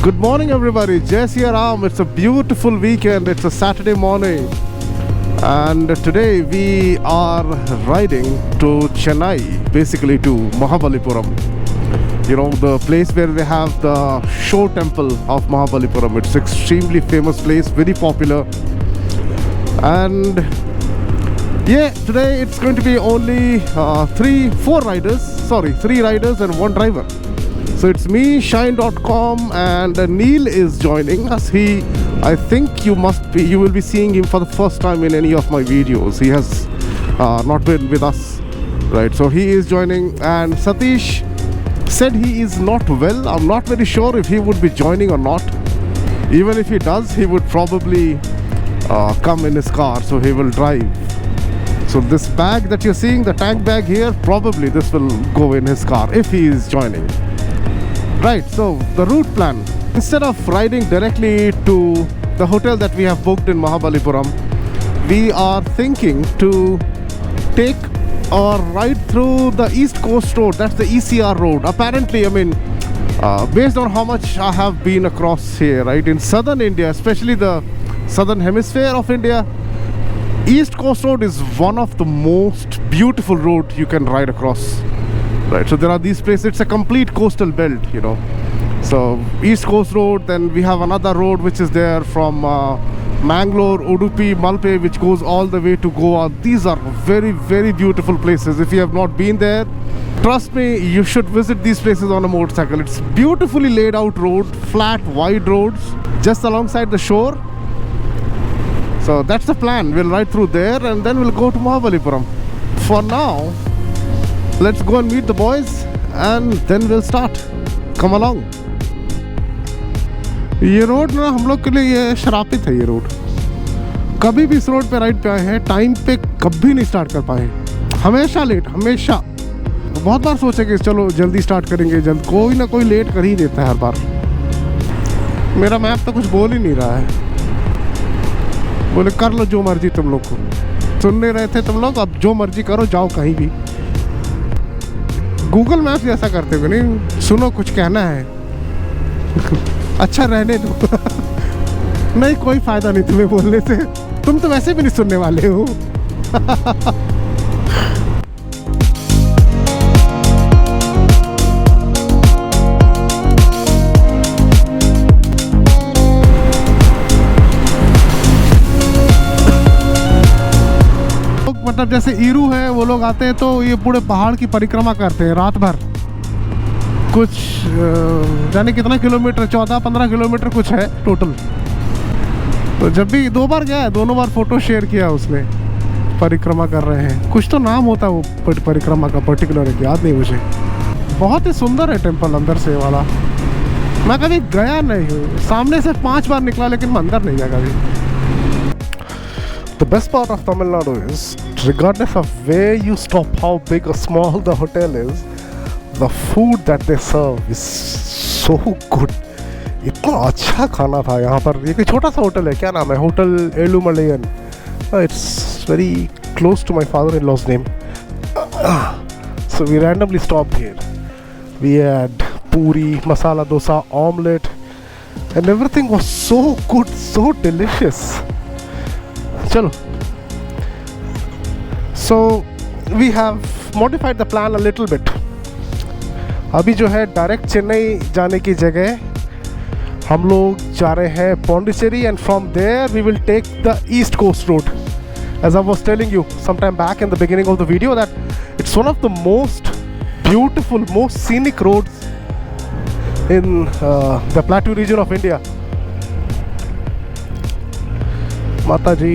Good morning, everybody. Jai Sri Ram. It's a beautiful weekend. It's a Saturday morning, and today we are riding to Chennai, basically to Mahabalipuram. You know, the place where they have the show temple of Mahabalipuram. It's extremely famous place, very popular. And yeah, today it's going to be only three riders and one driver. So it's me, Shine.com, and Neil is joining us. I think you will be seeing him for the first time in any of my videos. He has not been with us, right? So he is joining, and Satish said he is not well. I'm not very sure if he would be joining or not. Even if he does, he would probably come in his car, so he will drive. So this bag that you're seeing, the tank bag here, probably this will go in his car if he is joining. Right, so the route plan. Instead of riding directly to the hotel that we have booked in Mahabalipuram, we are thinking to take or ride through the East Coast Road. That's the ECR road. Apparently, based on how much I have been across here, right, in southern India, especially the southern hemisphere of India, East Coast Road is one of the most beautiful roads you can ride across. Right, so there are these places. It's a complete coastal belt, you know. So East Coast Road, then we have another road which is there from Mangalore, Udupi, Malpe, which goes all the way to Goa. These are very, very beautiful places. If you have not been there, trust me, you should visit these places on a motorcycle. It's beautifully laid out road, flat, wide roads, just alongside the shore. So that's the plan. We'll ride through there and then we'll go to Mahabalipuram. For now, let's go and meet the boys and then we'll start. Come along. ये road ना हम लोग के लिए ये शरापित है। ये road कभी भी इस रोड पे राइड पे आए हैं, टाइम पे कभी नहीं स्टार्ट कर पाए, हमेशा लेट, हमेशा। बहुत बार सोचे कि चलो जल्दी स्टार्ट करेंगे, कोई ना कोई लेट कर ही देता है हर बार। मेरा मैप तो कुछ बोल ही नहीं रहा है, बोले कर लो जो मर्जी। तुम लोग को सुनने रहे थे तुम लोग, अब जो मर्जी करो, जाओ कहीं भी। गूगल मैप जैसा करते हुए नहीं, सुनो कुछ कहना है अच्छा रहने दो नहीं, कोई फायदा नहीं तुम्हें बोलने से, तुम तो वैसे भी नहीं सुनने वाले हो मतलब जैसे ईरू है, वो लोग आते हैं तो ये पूरे पहाड़ की परिक्रमा करते हैं रात भर। कुछ जाने कितना किलोमीटर, 14-15 किलोमीटर कुछ है टोटल। तो जब भी 2 बार गया है, दोनों बार फोटो शेयर किया उसने। परिक्रमा कर रहे हैं, कुछ तो नाम होता है वो परिक्रमा का, पर्टिकुलर याद नहीं मुझे। बहुत ही सुंदर है टेम्पल अंदर से वाला। मैं कभी गया नहीं हूँ, सामने से 5 बार निकला लेकिन मैं अंदर नहीं गया कभी। The best part of Tamil Nadu is, regardless of where you stop, how big or small the hotel is, the food that they serve is so good. इतना अच्छा खाना था यहाँ पर। ये कोई छोटा सा होटल है, क्या नाम है, hotel एलुमलयन। It's very close to my father-in-law's name. So we randomly stopped here. We had puri, masala dosa, omelette, and everything was so good, so delicious. चलो, so we have modified the plan a little bit. अभी जो है direct Chennai जाने की जगह हम लोग जा रहे हैं Pondicherry, and from there we will take the East Coast Road. As I was telling you sometime back in the beginning of the video, that it's one of the most beautiful, most scenic roads in the Plateau region of India. माता जी।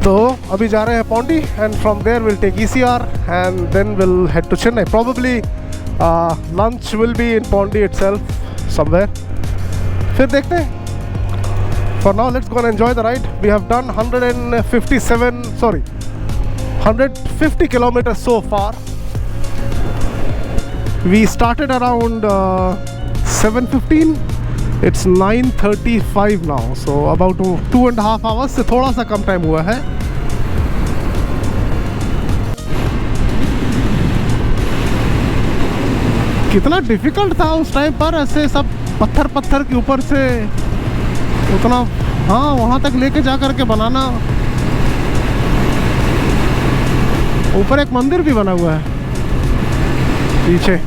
तो अभी जा रहे हैं Pondy, and from there will take ECR and then will head to Chennai. Probably lunch will be in Pondy itself somewhere, फिर देखते हैं। For now let's go and enjoy the ride. We have done 150 kilometers so far. We started around 7:15. It's 9:35 now, so about 2.5 hours से थोड़ा सा कम time हुआ है। कितना difficult था उस टाइम पर, ऐसे सब पत्थर पत्थर के ऊपर से उतना, हाँ, वहाँ तक लेके जा करके बनाना। ऊपर एक मंदिर भी बना हुआ है पीछे।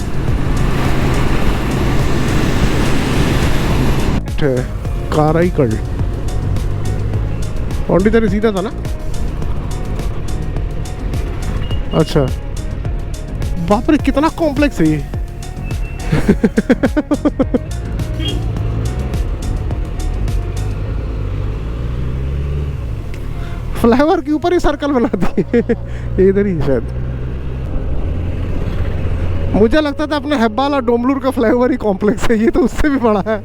काराईकल पौंडीचेरी सीधा था ना? अच्छा, बाप रे कितना कॉम्प्लेक्स है ये। फ्लाईओवर के ऊपर ही सर्कल बना दिए। इधर ही शायद, मुझे लगता था अपने हेब्बाल और डोमलूर का फ्लाईओवर ही कॉम्प्लेक्स है, ये तो उससे भी बड़ा है।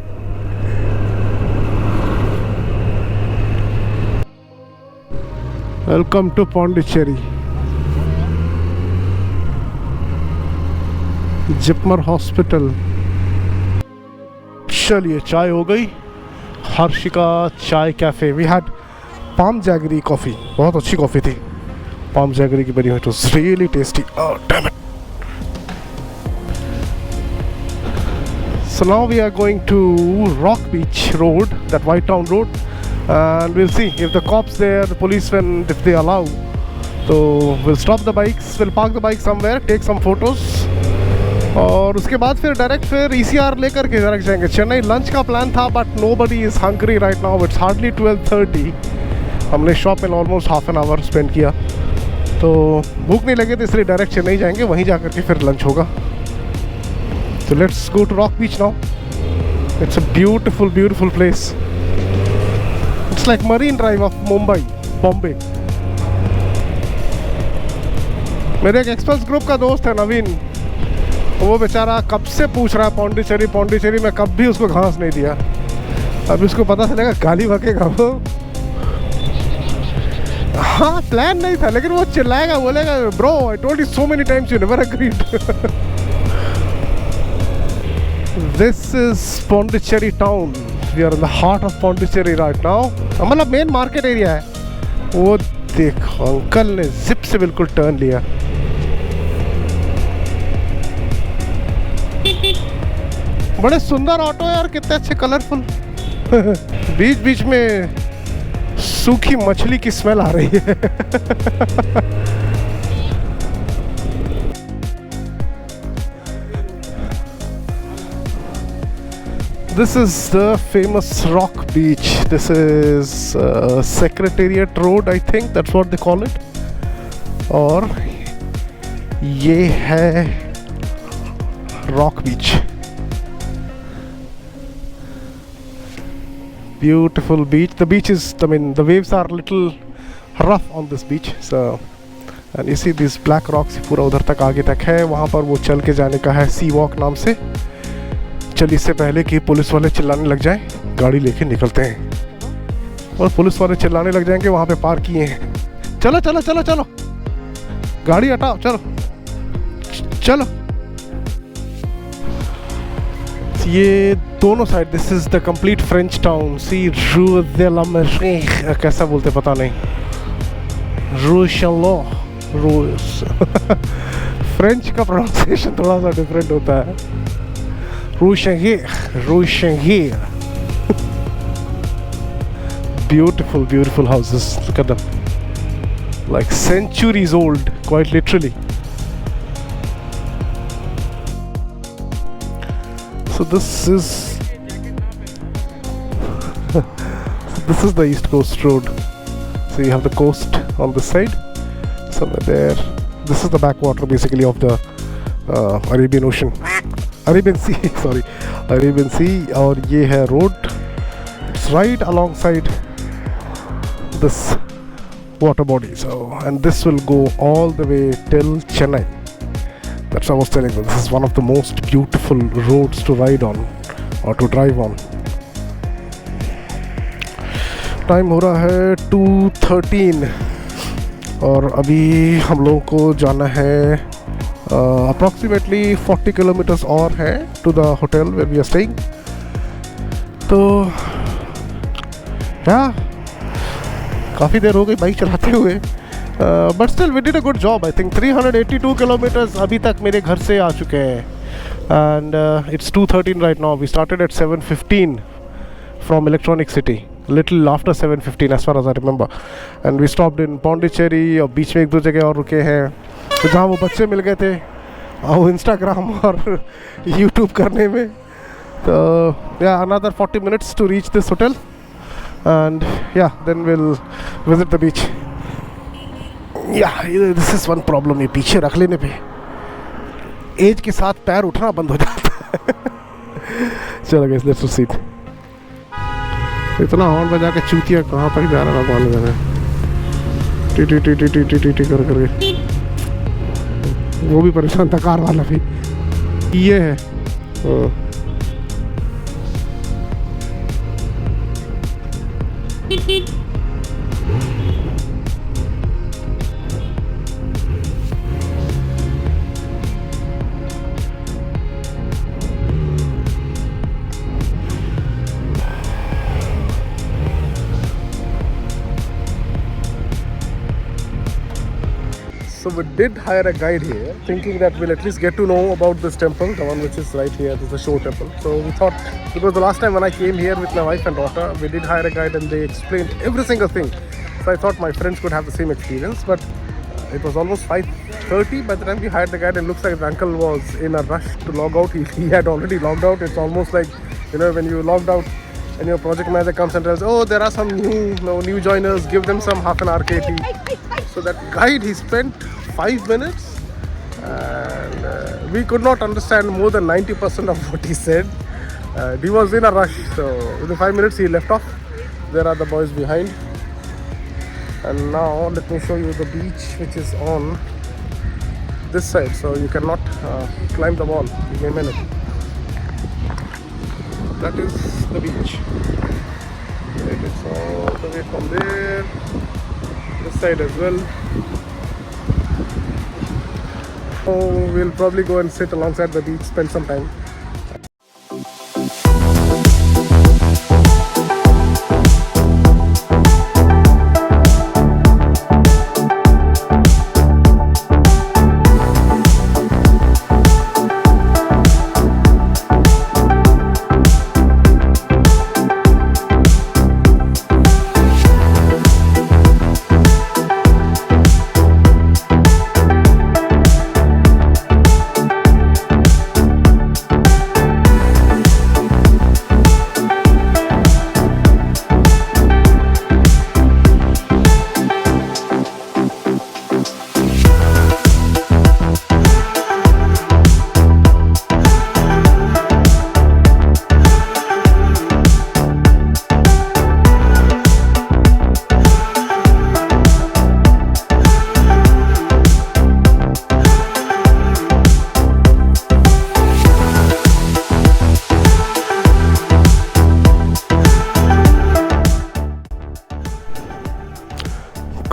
Welcome to Pondicherry. JIPMER hospital. चलिए, चाय हो गई। Harshika Chai cafe. We had palm jaggery coffee, बहुत अच्छी कॉफ़ी थी, पाम जैगरी की बनी हुई। It was really tasty. Oh damn it. So now we are going to Rock Beach Road, that White Town Road, and we'll see if the cops there, the policemen, if they allow. So we'll stop the bikes, we'll park the bike somewhere, take some photos, और उसके बाद फिर direct फिर ECR लेकर के direct जाएंगे Chennai. Lunch का plan था but nobody is hungry right now. It's hardly 12:30. हमने शॉप में almost half an hour spend किया, तो भूख नहीं लगी, तो इसलिए डायरेक्ट चेन्नई जाएंगे, वहीं जा करके फिर लंच होगा। So let's go to Rock Beach now. It's a beautiful, beautiful place. It's like Marine Drive of Mumbai, Bombay. मेरे एक एक्सप्रेस ग्रुप का दोस्त है नवीन, वो बेचारा कब से पूछ रहा है पौंडीचेरी पौंडीचेरी। मैं कब भी उसको घास नहीं दिया। अभी उसको पता चलेगा, गाली बकेगा वो। हाँ, प्लान नहीं था, लेकिन वो चिल्लाएगा, बोलेगा bro I told you so many times, you never agreed. This is Pondicherry town. We are in the heart of Pondicherry right now. मतलब मेन मार्केट एरिया है। वो देखो, अंकल ने जिप से बिल्कुल टर्न लिया। बड़े सुंदर ऑटो है और कितने अच्छे कलरफुल। बीच बीच में सूखी मछली की स्मेल आ रही है। This is the famous Rock Beach. This is Secretariat Road, I think that's what they call it. और ये है Rock Beach. Beautiful beach. The beach is, I mean, the waves are little rough on this beach. So, and you see these black rocks पूरा उधर तक आगे तक है। वहाँ पर वो चल के जाने का है सी वॉक नाम से। चल, इससे पहले कि पुलिस वाले चिल्लाने लग जाएं, गाड़ी लेके निकलते हैं। और पुलिस वाले चिल्लाने लग जाएंगे, वहाँ पे पार्क किए हैं। चलो चलो चलो चलो, गाड़ी हटाओ, चलो चलो। ये दोनों side, this is the complete French town. सी रू दे ला मेरीन, कैसा बोलते पता नहीं, रूशलो रूस। फ्रेंच का प्रोनाउंसिएशन थोड़ा सा डिफरेंट होता है। Rushengir. Beautiful, beautiful houses. Look at them. Like centuries old, quite literally. So this is the East Coast Road. So you have the coast on this side, somewhere there. This is the backwater basically of the Arabian Ocean. Arabian Sea, sorry, Arabian Sea. और ये है road. It's right alongside this water body. So, and this will go all the way till Chennai. That's what I was telling you. This is one of the most beautiful roads to ride on or to drive on. Time हो रहा है 2:13 और अभी हम लोगों को जाना है approximately 40 kilometers और है to the hotel where we are staying. तो काफ़ी देर हो गई बाइक चलाते हुए, but still we did a good job. I think 382 kilometres अभी तक मेरे घर से आ चुके हैं। and it's 2:13 right now. We started at 7:15 from Electronic City, little after 7:15 as far as I remember, and we stopped in Pondicherry और बीच में एक दो जगह और रुके हैं, तो जहाँ वो बच्चे मिल गए थे वो इंस्टाग्राम और यूट्यूब करने में. तो yeah, another 40 minutes to reach this hotel, and yeah, then we'll visit the beach. Yeah, this is one problem, ये पीछे रख लेने पे एज के साथ पैर उठना बंद हो जाता है. चलो गाइस, लेट्स प्रोसीड. इतना हॉर्न बजा के चूतिया कहाँ तक जा रहा है भगवान जाने. T T T T T T T T कर करके वो भी परेशान था, कार वाला भी. ये है So we did hire a guide here, thinking that we'll at least get to know about this temple, the one which is right here. This is the Shore Temple. So we thought, because the last time when I came here with my wife and daughter, we did hire a guide and they explained every single thing. So I thought my friends could have the same experience, but it was almost 5:30 by the time we hired the guide, and looks like the uncle was in a rush to log out. He had already logged out. It's almost like, you know, when you logged out and your project manager comes and tells, oh, there are some new joiners, give them some half an hour KT. So that guide, he spent 5 minutes, and we could not understand more than 90% of what he said. He was in a rush, so within 5 minutes he left off. There are the boys behind, and now let me show you the beach, which is on this side, so you cannot climb the wall. Give me a minute. That is the beach. It is all the way from there, this side as well. So we'll probably go and sit alongside the beach, spend some time.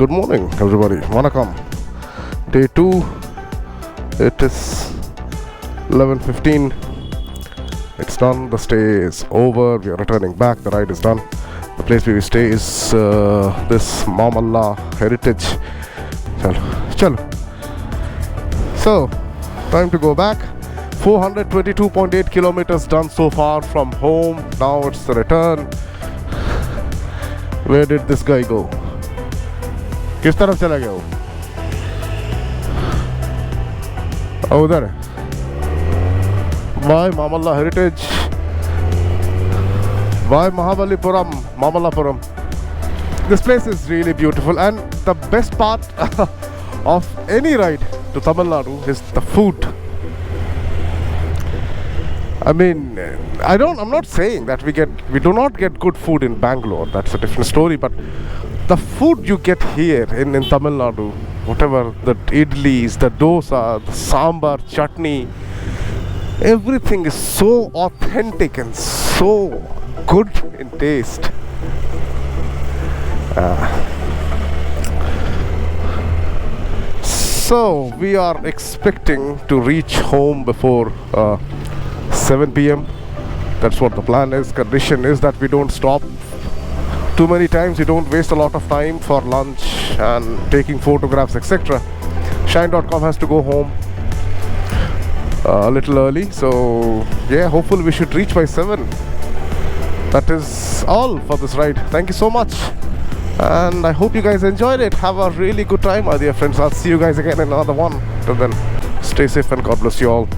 Good morning, everybody. Vanakkam. Day 2. It is 11:15. It's done. The stay is over. We are returning back. The ride is done. The place where we stay is this Mamalla Heritage. Chalo. So, time to go back. 422.8 kilometers done so far from home. Now it's the return. Where did this guy go? किस तरफ चला गया वो? उधर है. Why Mamalla Heritage? Why Mahabalipuram? Mamallapuram. This place is really beautiful, and the best part of any ride to Tamil Nadu is the food. I mean, I'm not saying that we do not get good food in Bangalore. That's a different story, but the food you get here in Tamil Nadu, whatever, the idlis, the dosa, the sambar, chutney, everything is so authentic and so good in taste. So we are expecting to reach home before 7 p.m. That's what the plan is. Condition is that we don't stop too many times, we don't waste a lot of time for lunch and taking photographs, etc. Shine.com has to go home. a little early. So yeah, hopefully we should reach by 7. That is all for this ride. Thank you so much, and I hope you guys enjoyed it. Have a really good time, my dear friends. I'll see you guys again in another one. Till then, stay safe and God bless you all.